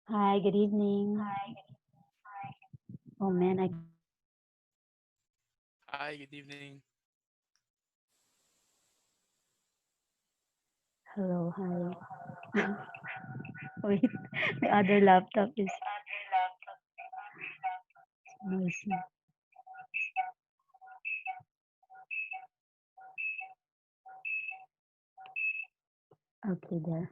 Hi, good evening. Oh man, I can't hear you. Hi, good evening. Hello, hi. Wait, the other laptop is noisy. Okay, there.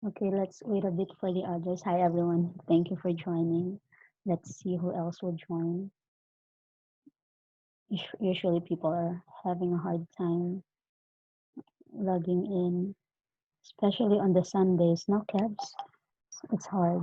Okay, let's wait a bit for the others. Hi, everyone. Thank you for joining. Let's see who else will join. Usually, people are having a hard time logging in, especially on the Sundays. No cabs. It's hard.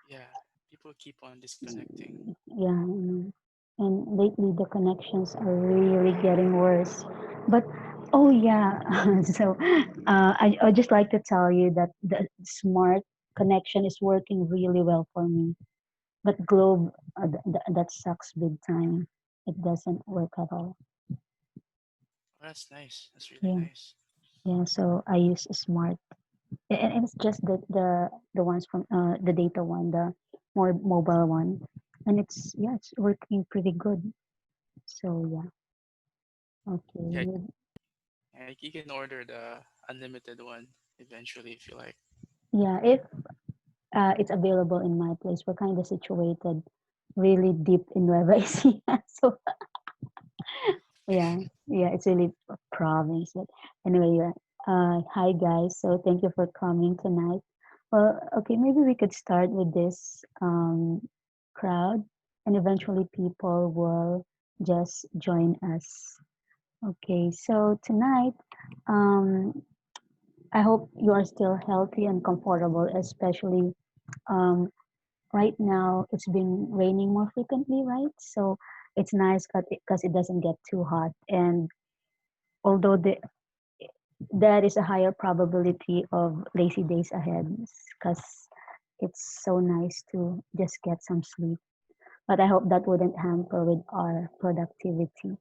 Yeah, people keep on disconnecting. Yeah, I know. And lately the connections are really getting worse. But oh yeah, so I just like to tell you that the smart connection is working really well for me. But Globe, that sucks big time. It doesn't work at all. Oh, that's nice. That's really Yeah, nice. yeah. So I use smart, and it's just the ones from the data one, the more mobile one, and it's working pretty good. So yeah. Yeah, Okay. like you can order the unlimited one eventually if you like. Yeah, if it's available in my place, we're kind of situated really deep in Nueva Ecija. So yeah, yeah, it's really a province. But anyway, yeah. Hi guys. So thank you for coming tonight. Well, okay, maybe we could start with this crowd, and eventually people will just join us. Okay, so tonight, um, I hope you are still healthy and comfortable, especially um, right now it's been raining more frequently, right? So it's nice because it doesn't get too hot. And although there is a higher probability of lazy days ahead because it's so nice to just get some sleep. But I hope that wouldn't hamper with our productivity.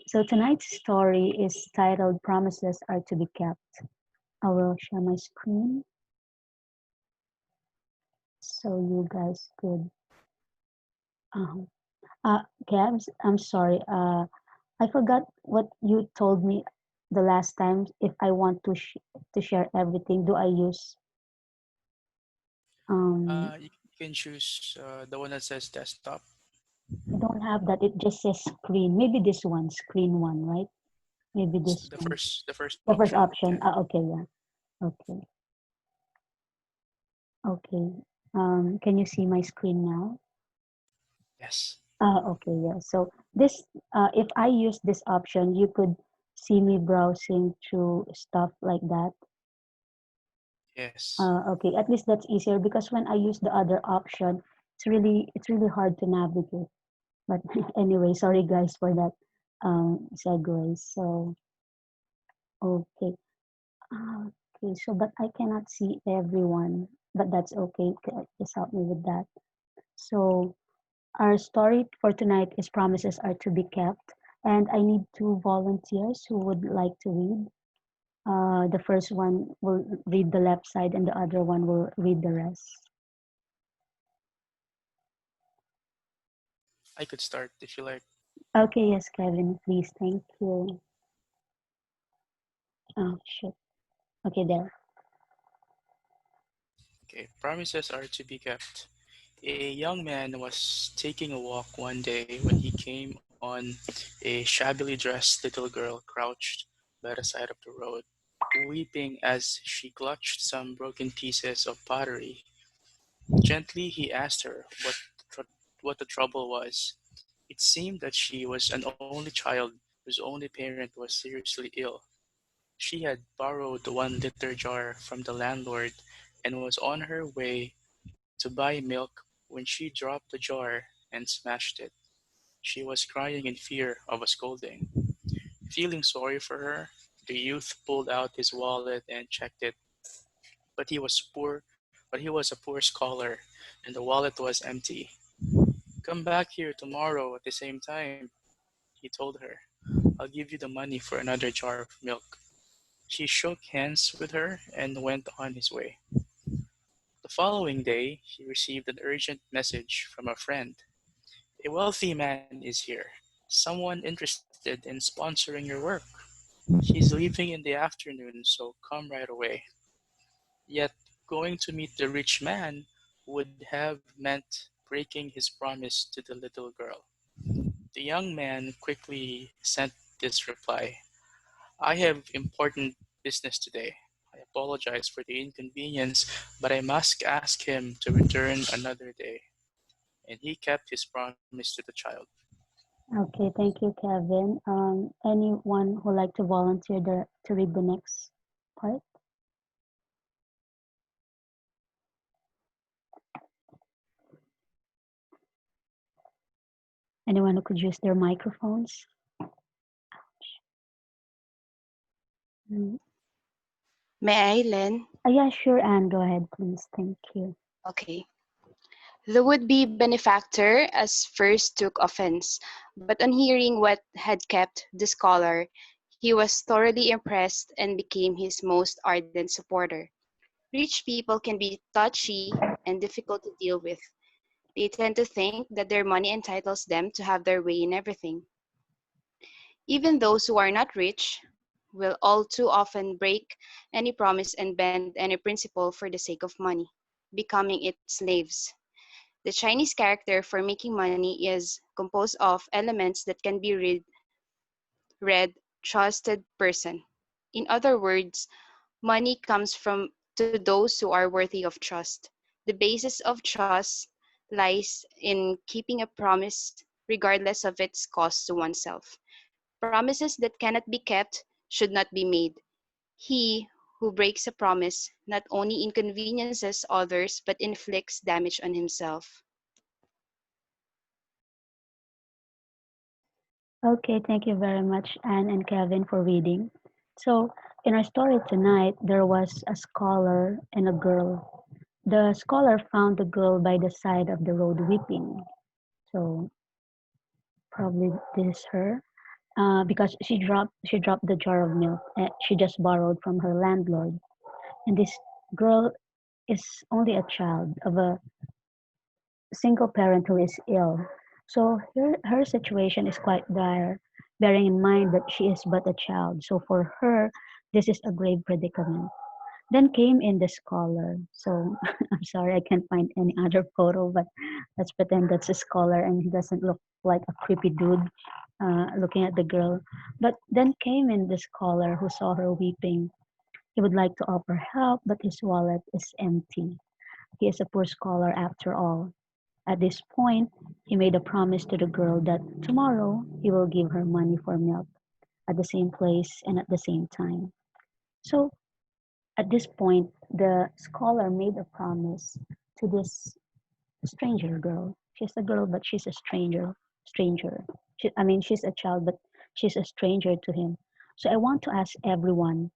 So tonight's story is titled Promises Are to Be Kept. I will share my screen so you guys could. Um, Cabs, I'm sorry. I forgot what you told me the last time. If I want to share everything, do I use um? You can choose the one that says desktop. I don't have that. It just says screen. Maybe this one, screen one, right? Maybe It's this one. the first The first option. Yeah. option. Okay, yeah. Okay, okay. Can you see my screen now? Yes. Okay, yeah. So this, if I use this option, you could see me browsing through stuff like that. Yes. Okay, at least that's easier because when I use the other option, it's really hard to navigate. But anyway, sorry guys for that segue. So okay, okay. So but I cannot see everyone, but that's okay. Just help me with that. So our story for tonight is promises are to be kept, and I need two volunteers who would like to read. The first one will read the left side, and the other one will read the rest. I could start if you like. Okay, yes, Kevin, please. Thank you. Oh, shit. Okay, there. Okay, promises are to be kept. A young man was taking a walk one day when he came on a shabbily dressed little girl crouched by the side of the road, weeping as she clutched some broken pieces of pottery. Gently he asked her what the trouble was. It seemed that she was an only child whose only parent was seriously ill. She had borrowed 1 liter jar from the landlord and was on her way to buy milk when she dropped the jar and smashed it. She was crying in fear of a scolding. Feeling sorry for her, the youth pulled out his wallet and checked it, but he was a poor scholar, and the wallet was empty. Come back here tomorrow at the same time, he told her. I'll give you the money for another jar of milk. He shook hands with her and went on his way. The following day, he received an urgent message from a friend. A wealthy man is here. Someone interested in sponsoring your work. He's leaving in the afternoon, so come right away. Yet, going to meet the rich man would have meant breaking his promise to the little girl. The young man quickly sent this reply: I have important business today. I apologize for the inconvenience, but I must ask him to return another day. And he kept his promise to the child. Okay, thank you, Kevin. Anyone who like to volunteer to read the next part? Anyone who could use their microphones? Mm. May I, Len? Yeah, sure, Anne, go ahead, please. Thank you. Okay. The would-be benefactor as first took offense, but on hearing what had kept the scholar, he was thoroughly impressed and became his most ardent supporter. Rich people can be touchy and difficult to deal with. They tend to think that their money entitles them to have their way in everything. Even those who are not rich will all too often break any promise and bend any principle for the sake of money, becoming its slaves. The Chinese character for making money is composed of elements that can be read trusted person. In other words, money comes from to those who are worthy of trust. The basis of trust lies in keeping a promise regardless of its cost to oneself. Promises that cannot be kept should not be made. He who breaks a promise not only inconveniences others but inflicts damage on himself. Okay, thank you very much, Anne and Kevin, for reading. So, in our story tonight, there was a scholar and a girl. The scholar found the girl by the side of the road weeping. So, probably this is her. Because she dropped the jar of milk she just borrowed from her landlord, and this girl is only a child of a single parent who is ill. So her situation is quite dire, bearing in mind that she is but a child. So for her, this is a grave predicament. Then came in the scholar. So I'm sorry, I can't find any other photo, but let's pretend that's a scholar and he doesn't look like a creepy dude looking at the girl. But then came in the scholar who saw her weeping. He would like to offer help, but his wallet is empty. He is a poor scholar after all. At this point, he made a promise to the girl that tomorrow he will give her money for milk at the same place and at the same time. So at this point, the scholar made a promise to this stranger girl. She's a girl, but she's a stranger. Stranger. I mean, she's a child, but she's a stranger to him. So I want to ask everyone,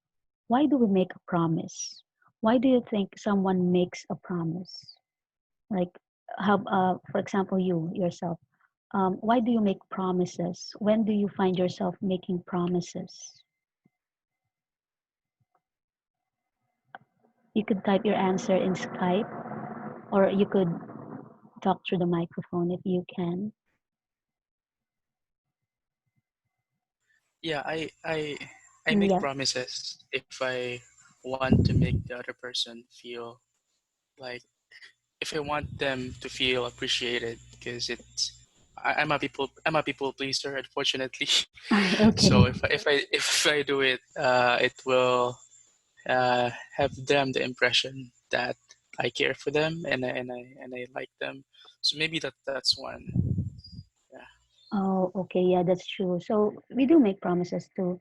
why do we make a promise? Why do you think someone makes a promise? Like, for example, you yourself. Why do you make promises? When do you find yourself making promises? You could type your answer in Skype, or you could talk through the microphone if you can. Yeah, I Mm, make yeah. promises if I want to make the other person feel like, if I want them to feel appreciated, because I'm a people pleaser, unfortunately. So Okay. if I do it, it will have them the impression that I care for them and I like them. So maybe that's one. Yeah. Oh, okay. Yeah, that's true. So we do make promises to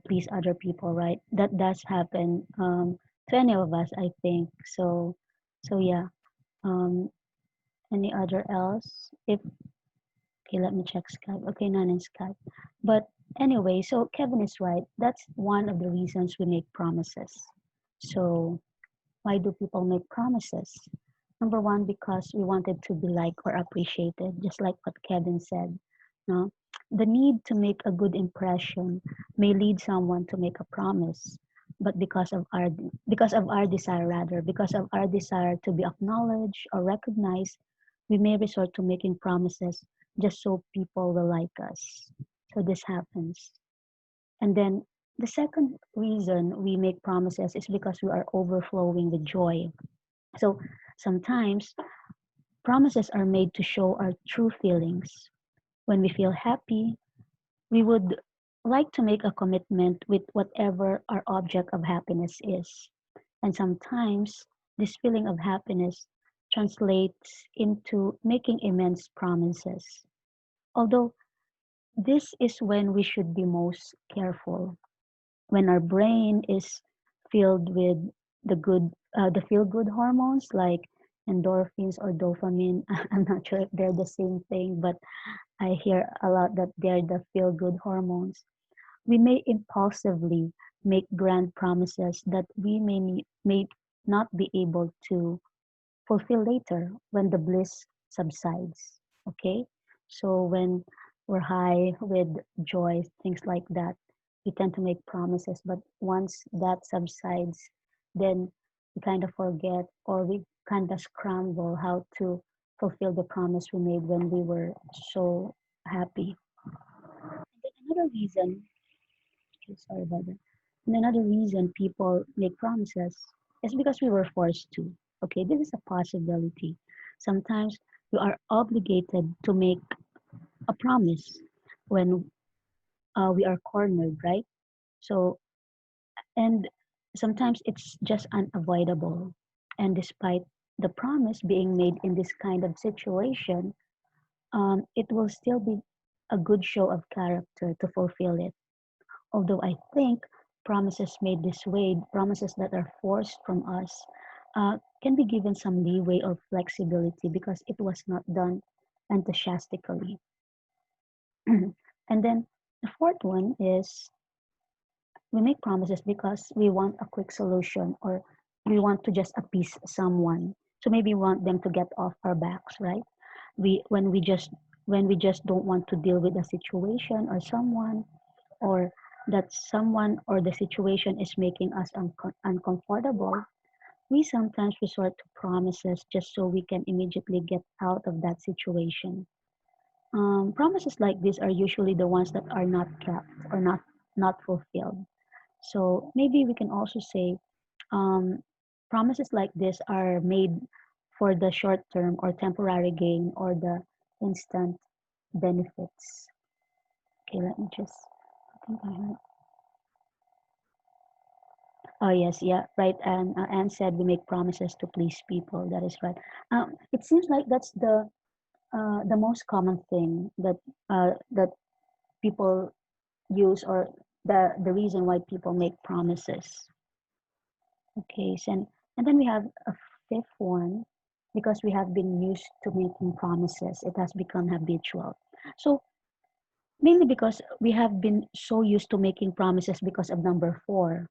please other people, right? That does happen to any of us, I think. So yeah. Um, any other else? If Okay, let me check Skype. Okay, none in Skype. But anyway, so Kevin is right. That's one of the reasons we make promises. So why do people make promises? Number one, because we wanted to be liked or appreciated, just like what Kevin said. No? The need to make a good impression may lead someone to make a promise. but because of our desire, rather, because of our desire to be acknowledged or recognized, we may resort to making promises just so people will like us. So this happens. And then the second reason we make promises is because we are overflowing with joy. So sometimes promises are made to show our true feelings. When we feel happy, we would like to make a commitment with whatever our object of happiness is. And sometimes this feeling of happiness translates into making immense promises. Although this is when we should be most careful, when our brain is filled with the feel good hormones like endorphins or dopamine. I'm not sure if they're the same thing, but I hear a lot that they're the feel good hormones. We may impulsively make grand promises that may not be able to fulfill later when the bliss subsides. Okay? So when we're high with joy, things like that, we tend to make promises, but once that subsides, then we kind of forget or we kind of scramble how to fulfill the promise we made when we were so happy. And then another reason, okay, sorry about that. And another reason people make promises is because we were forced to. Okay, this is a possibility. Sometimes you are obligated to make a promise when we are cornered, right? So, and sometimes it's just unavoidable. And despite the promise being made in this kind of situation, it will still be a good show of character to fulfill it. Although I think promises made this way, promises that are forced from us, can be given some leeway or flexibility because it was not done enthusiastically. And then the fourth one is we make promises because we want a quick solution or we want to just appease someone. So maybe we want them to get off our backs, right? We when we just don't want to deal with a situation or someone, or that someone or the situation is making us uncomfortable, we sometimes resort to promises just so we can immediately get out of that situation. Promises like this are usually the ones that are not kept or not fulfilled. So maybe we can also say um, promises like this are made for the short term or temporary gain or the instant benefits. Okay, let me just. I think I heard. Oh yes, yeah, right. And Anne said we make promises to please people. That is right. It seems like that's the most common thing that people use, or the reason why people make promises. Okay, so and then we have a fifth one, because we have been used to making promises. It has become habitual. So mainly because we have been so used to making promises because of number four,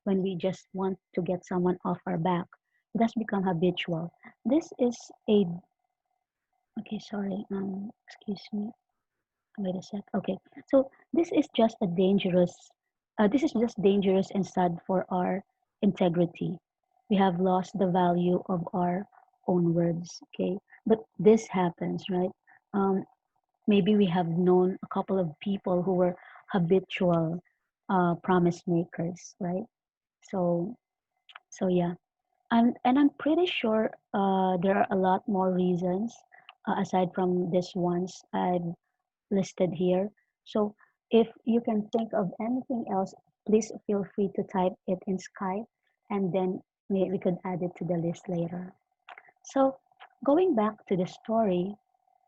when we just want to get someone off our back. It has become habitual. This is a, okay, sorry, excuse me. Wait a sec. Okay, so this is just dangerous and sad for our integrity. We have lost the value of our own words. Okay, but this happens, right? Um, Maybe we have known a couple of people who were habitual promise makers, right? So, so yeah, and I'm pretty sure there are a lot more reasons aside from this ones I've listed here. So if you can think of anything else, please feel free to type it in Skype, and then we could add it to the list later. So going back to the story,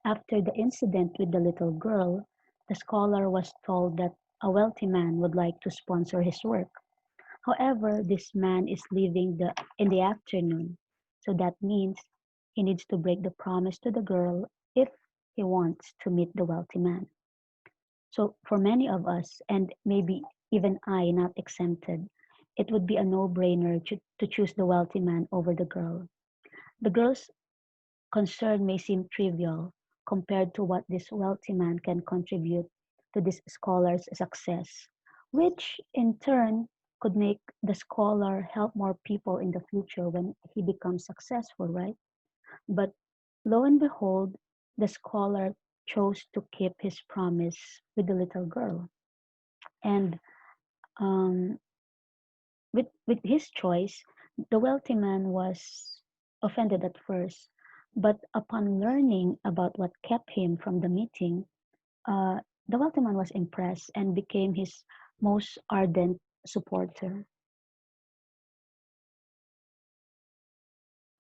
after the incident with the little girl, the scholar was told that a wealthy man would like to sponsor his work. However, this man is leaving in the afternoon, so that means he needs to break the promise to the girl if he wants to meet the wealthy man. So, for many of us, and maybe even I, not exempted, it would be a no brainer to choose the wealthy man over the girl. The girl's concern may seem trivial compared to what this wealthy man can contribute to this scholar's success, which in turn could make the scholar help more people in the future when he becomes successful, right? But lo and behold, the scholar chose to keep his promise with the little girl. And um, with his choice, the wealthy man was offended at first. But upon learning about what kept him from the meeting, uh, the wealthy man was impressed and became his most ardent supporter.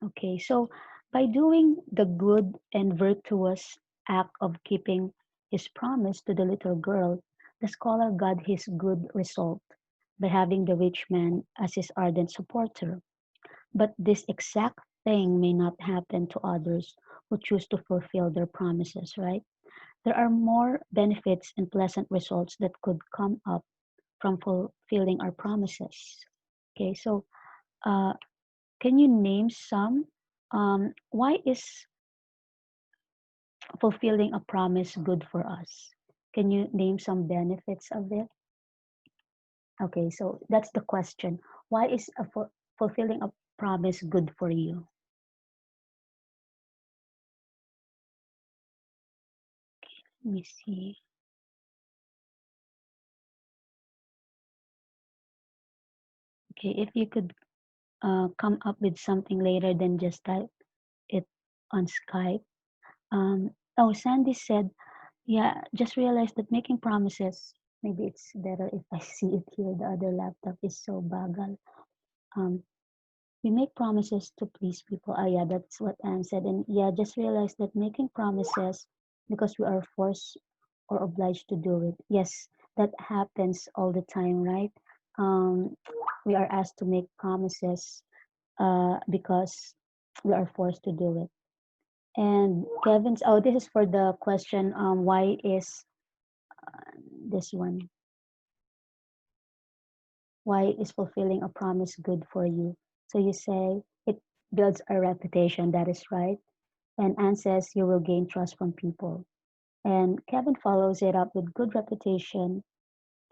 Okay, so by doing the good and virtuous act of keeping his promise to the little girl, the scholar got his good result by having the rich man as his ardent supporter. But this exact thing may not happen to others who choose to fulfill their promises, right? There are more benefits and pleasant results that could come up from fulfilling our promises. Okay, so uh, can you name some? Why is fulfilling a promise good for us? Can you name some benefits of it? Okay, so that's the question. Why is fulfilling a promise good for you? Let me see. Okay, if you could come up with something later than just type it on Skype. Oh, Sandy said, yeah, just realized that making promises, maybe it's better if I see it here. The other laptop is so bagal. Um, we make promises to please people. Ah, yeah, that's what Anne said. And yeah, just realized that making promises because we are forced or obliged to do it. Yes, that happens all the time, right? Um, we are asked to make promises because we are forced to do it. And Kevin's, oh, this is for the question, why is this one? Why is fulfilling a promise good for you? So you say it builds a reputation, that is right. And Anne says you will gain trust from people. And Kevin follows it up with good reputation,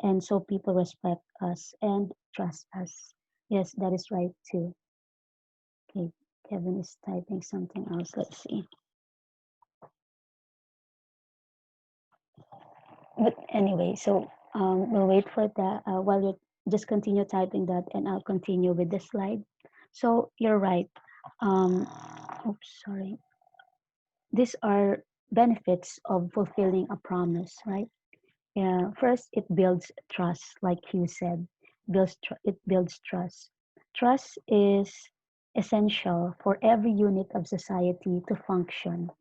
and so people respect us and trust us. Yes, that is right too. Okay, Kevin is typing something else. Let's see. But anyway, so we'll wait for that while you just continue typing that, and I'll continue with the slide. So you're right. Um, oops, sorry. These are benefits of fulfilling a promise, right? Yeah. First, it builds trust, like you said. It builds trust. Trust is essential for every unit of society to function,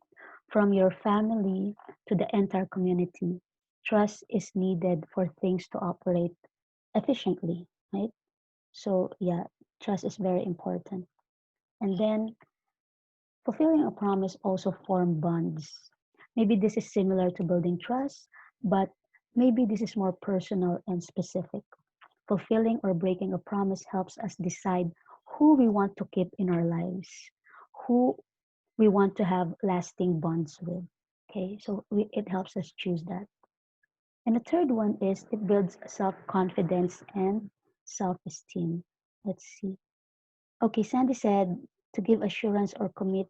from your family to the entire community. Trust is needed for things to operate efficiently, right? So, yeah, trust is very important. And then fulfilling a promise also form bonds. Maybe this is similar to building trust, but maybe this is more personal and specific. Fulfilling or breaking a promise helps us decide who we want to keep in our lives, who we want to have lasting bonds with. Okay, so it helps us choose that. And the third one is it builds self confidence and self esteem. Let's see. Okay, Sandy said to give assurance or commit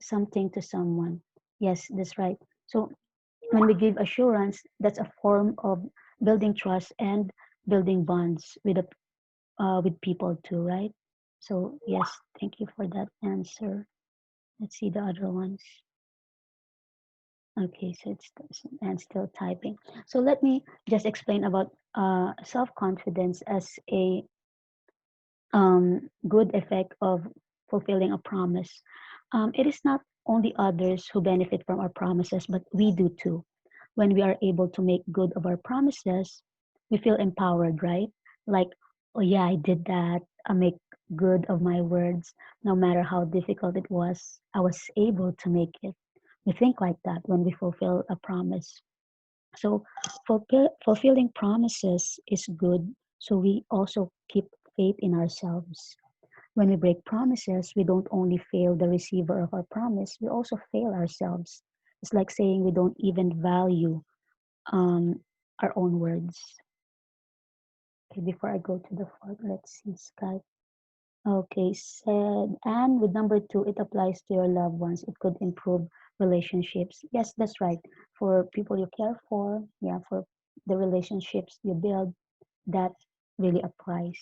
something to someone. Yes, that's right. So when we give assurance, that's a form of building trust and building bonds with people too, right? So yes, thank you for that answer. Let's see the other ones. Okay, so it's and still typing. So let me just explain about self-confidence as a good effect of fulfilling a promise. It is not only others who benefit from our promises, but we do too. When we are able to make good of our promises, we feel empowered, right? Like, oh yeah, I did that. I make good of my words. No matter how difficult it was, I was able to make it. We think like that when we fulfill a promise. So fulfilling promises is good. So we also keep faith in ourselves. When we break promises, we don't only fail the receiver of our promise, we also fail ourselves. It's like saying we don't even value um, our own words. Okay, before I go to the fourth, let's see Skype. Okay, said, and with number two, it applies to your loved ones. It could improve relationships. Yes, that's right. For people you care for, yeah, for the relationships you build, that really applies.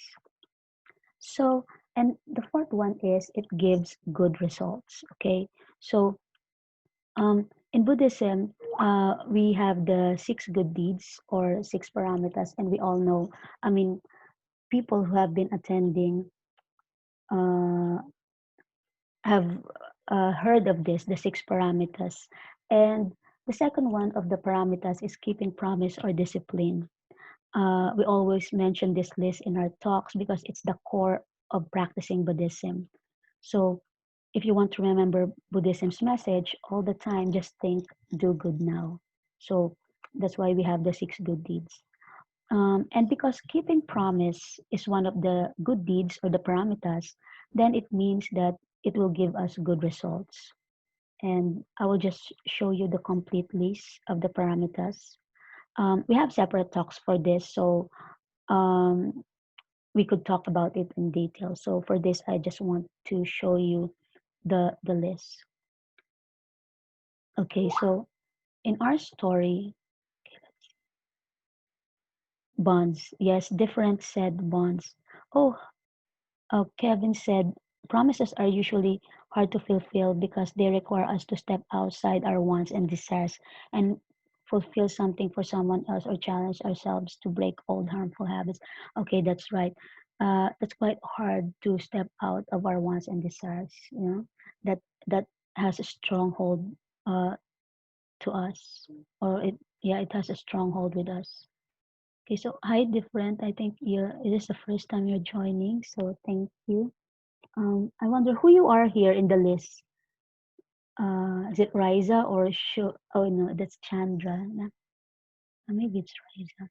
So, and the fourth one is it gives good results. Okay, so in Buddhism, we have the six good deeds or six paramitas, and we all know. I mean, people who have been attending uh, have heard of this, the six paramitas. And the second one of the paramitas is keeping promise or discipline. We always mention this list in our talks because it's the core of practicing Buddhism. So if you want to remember Buddhism's message all the time, just think, do good now. So that's why we have the six good deeds. And because keeping promise is one of the good deeds or the paramitas, then it means that it will give us good results. And I will just show you the complete list of the paramitas. We have separate talks for this, so um, we could talk about it in detail. So for this, I just want to show you the list. Okay, so in our story, bonds, yes, different said bonds. Oh, Kevin said, promises are usually hard to fulfill because they require us to step outside our wants and desires and fulfill something for someone else or challenge ourselves to break old harmful habits. Okay, that's right. That's quite hard to step out of our wants and desires. You know, that that has a stronghold to us, or it has a stronghold with us. Okay, so hi, different. I think it is the first time you're joining, so thank you. I wonder who you are here in the list. Is it Riza or Oh no, that's Chandra. Maybe it's Riza.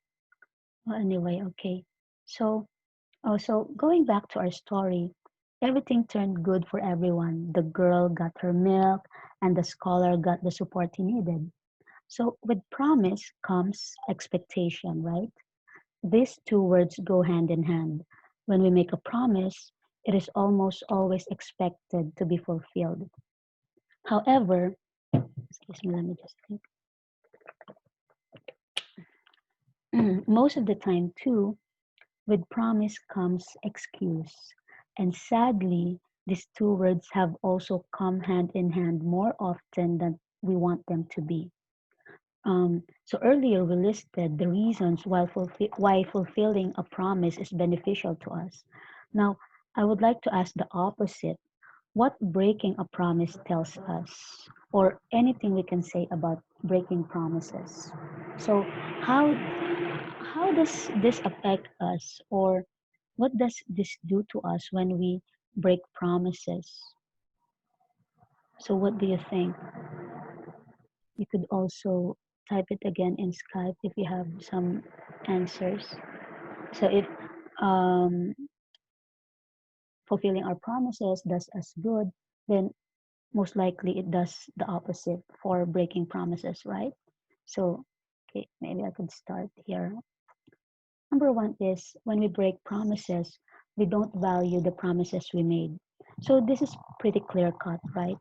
Well, anyway, okay. So, so going back to our story, everything turned good for everyone. The girl got her milk, and the scholar got the support he needed. So, with promise comes expectation, right? These two words go hand in hand. When we make a promise, it is almost always expected to be fulfilled. However, excuse me, let me just think. Most of the time, too, with promise comes excuse. And sadly, these two words have also come hand in hand more often than we want them to be. So earlier we listed the reasons why fulfilling a promise is beneficial to us. Now, I would like to ask the opposite. What breaking a promise tells us, or anything we can say about breaking promises. So, how how does this affect us, or what does this do to us when we break promises? So, what do you think? You could also type it again in Skype if you have some answers. So, if um, fulfilling our promises does us good, then most likely it does the opposite for breaking promises, right? So, okay, maybe I could start here. Number one is when we break promises, we don't value the promises we made. So, this is pretty clear cut, right?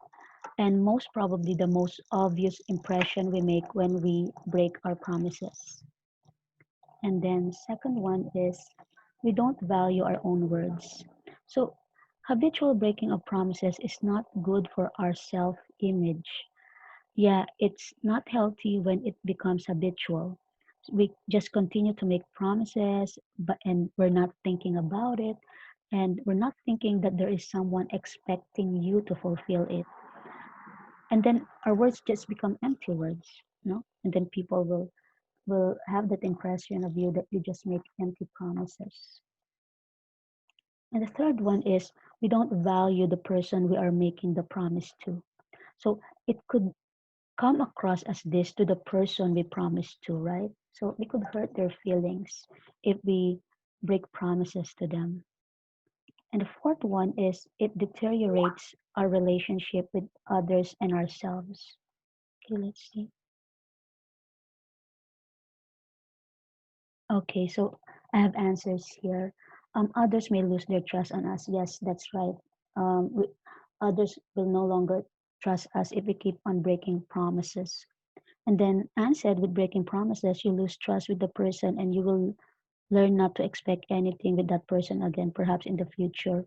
And most probably the most obvious impression we make when we break our promises. And then, second one is we don't value our own words. So, habitual breaking of promises is not good for our self image. Yeah, it's not healthy when it becomes habitual. We just continue to make promises, and we're not thinking about it, and we're not thinking that there is someone expecting you to fulfill it. And then our words just become empty words, and then people will have that impression of you that you just make empty promises. And the third one is we don't value the person we are making the promise to. So it could come across as this to the person we promised to, right? So we could hurt their feelings if we break promises to them. And the fourth one is it deteriorates our relationship with others and ourselves. Okay, let's see. Okay, so I have answers here. Others may lose their trust on us. Yes, that's right. Others will no longer trust us if we keep on breaking promises. And then Anne said, with breaking promises, you lose trust with the person and you will learn not to expect anything with that person again, perhaps in the future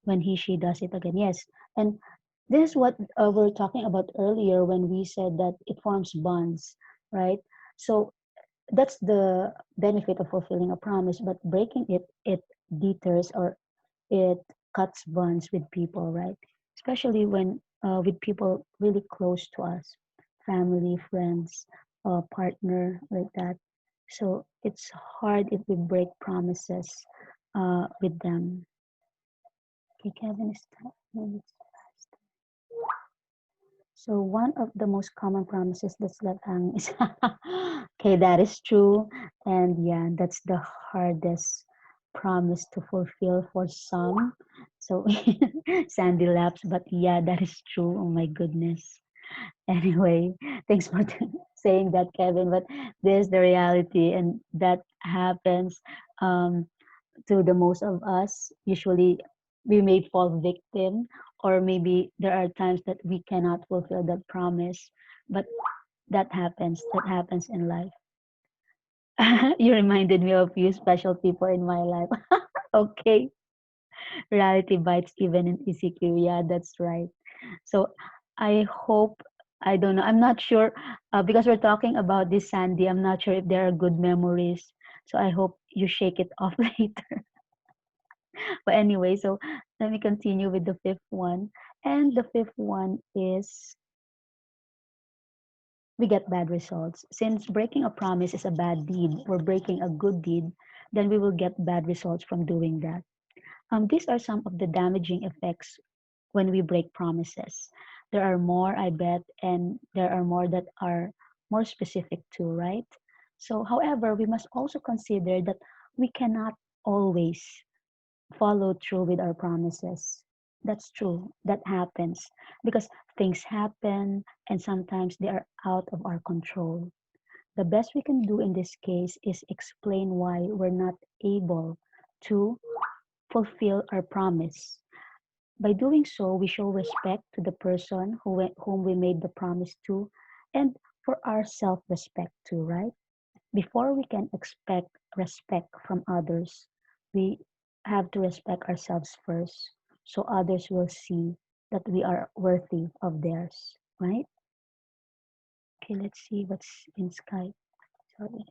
when she does it again. Yes. And this is what we were talking about earlier when we said that it forms bonds, right? So that's the benefit of fulfilling a promise, but breaking it, it deters or it cuts bonds with people, right? Especially when with people really close to us, family, friends, partner, like that. So it's hard if we break promises with them. Okay, Kevin is so one of the most common promises that's left hanging is okay, that is true. And yeah, that's the hardest promise to fulfill for some. So Sandy laughs, but yeah, that is true. Oh my goodness. Anyway, thanks for saying that, Kevin. But there's the reality, and that happens. Um, to the most of us. Usually, we may fall victim, or maybe there are times that we cannot fulfill that promise. But that happens. That happens in life. You reminded me of few special people in my life. Okay, reality bites even in ECQ. Yeah, that's right. So I hope. I don't know. I'm not sure because we're talking about this, Sandy. I'm not sure if there are good memories. So I hope you shake it off later. But anyway, so let me continue with the fifth one. And the fifth one is we get bad results. Since breaking a promise is a bad deed or breaking a good deed, then we will get bad results from doing that. These are some of the damaging effects when we break promises. There are more, I bet, and there are more that are more specific too, right? So, however, we must also consider that we cannot always follow through with our promises. That's true. That happens because things happen and sometimes they are out of our control. The best we can do in this case is explain why we're not able to fulfill our promise. By doing so, we show respect to the person whom we made the promise to and for our self respect too, right? Before we can expect respect from others, we have to respect ourselves first so others will see that we are worthy of theirs, right? Okay, let's see what's in Skype. Sorry.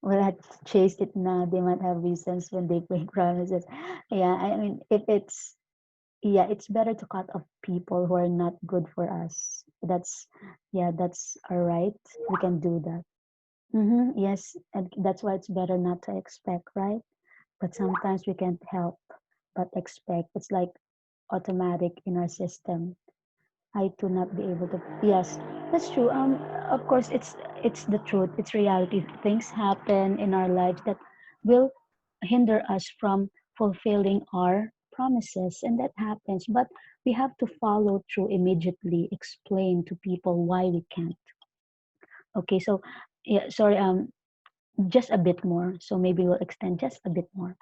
Well, let's chase it now. They might have reasons when they break promises. Yeah, I mean, if it's, yeah, it's better to cut off people who are not good for us. That's, yeah, that's all right. We can do that. Yes, and that's why it's better not to expect, right? But sometimes we can't help but expect. It's like automatic in our system. I to not be able to. Yes, that's true. Of course, it's the truth. It's reality. Things happen in our lives that will hinder us from fulfilling our promises, and that happens. But we have to follow through immediately. Explain to people why we can't. Okay, so yeah, sorry. Just a bit more. So maybe we'll extend just a bit more.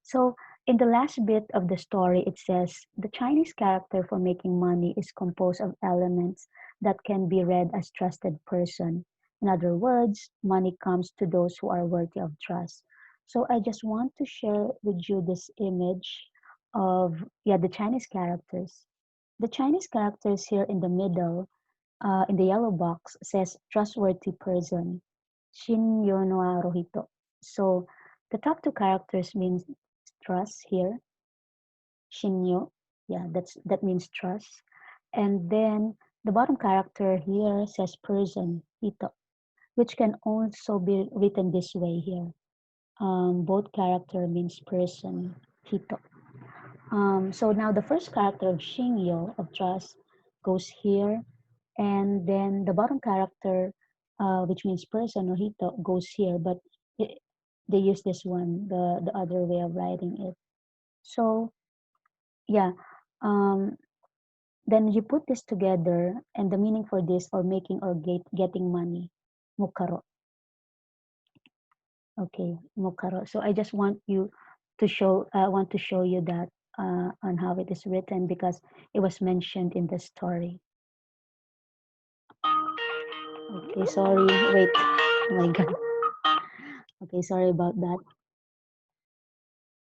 So in the last bit of the story, it says the Chinese character for making money is composed of elements that can be read as trusted person. In other words, money comes to those who are worthy of trust. So I just want to share with you this image of the Chinese characters. The Chinese characters here in the middle in the yellow box says trustworthy person, Shin Yonoa Rohito. So the top two characters means trust here, Shinyo. Yeah, that means trust. And then the bottom character here says person, Hito, which can also be written this way here. Both character means person, Hito. So now the first character of Shingyo of trust goes here, and then the bottom character, which means person or hito, goes here. But it, they use this one, the other way of writing it. So yeah, um, then you put this together, and the meaning for this or making or getting money, mukaro. Okay, mokaro. So I just want you to show. I want to show you that on how it is written because it was mentioned in the story. Okay, sorry. Wait. Oh my God. Okay, sorry about that.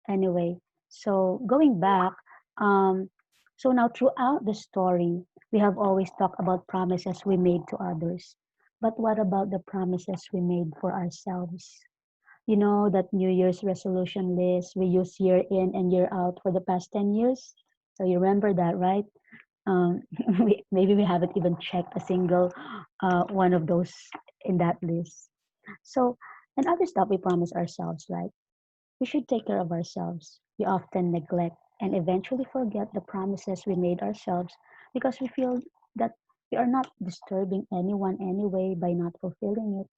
Anyway, so going back, um, so now throughout the story, we have always talked about promises we made to others. But what about the promises we made for ourselves? You know, that New Year's resolution list we use year in and year out for the past 10 years? So you remember that, right? Um, maybe we haven't even checked a single one of those in that list. So, and other stuff we promise ourselves, like we should take care of ourselves. We often neglect and eventually forget the promises we made ourselves because we feel that we are not disturbing anyone anyway by not fulfilling it.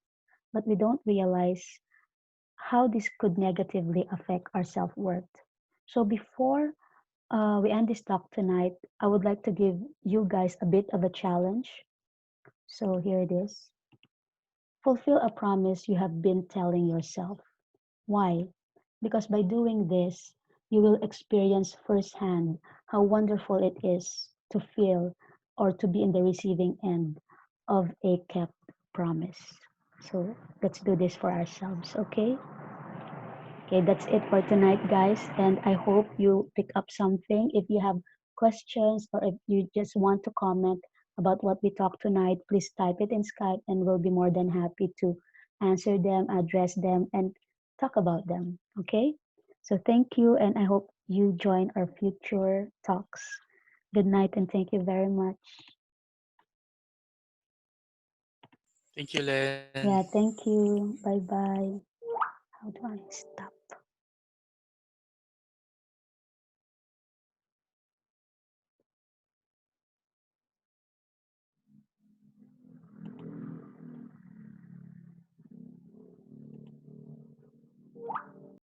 But we don't realize how this could negatively affect our self worth. So, before we end this talk tonight, I would like to give you guys a bit of a challenge. So, here it is: fulfill a promise you have been telling yourself. Why? Because by doing this, you will experience firsthand how wonderful it is to feel or to be in the receiving end of a kept promise. So let's do this for ourselves, okay? Okay, that's it for tonight, guys. And I hope you pick up something. If you have questions or if you just want to comment about what we talked tonight, please type it in Skype and we'll be more than happy to answer them, address them, and talk about them. Okay? So thank you, and I hope you join our future talks. Good night, and thank you very much. Thank you, Len. Yeah, thank you. Bye bye. How do I stop?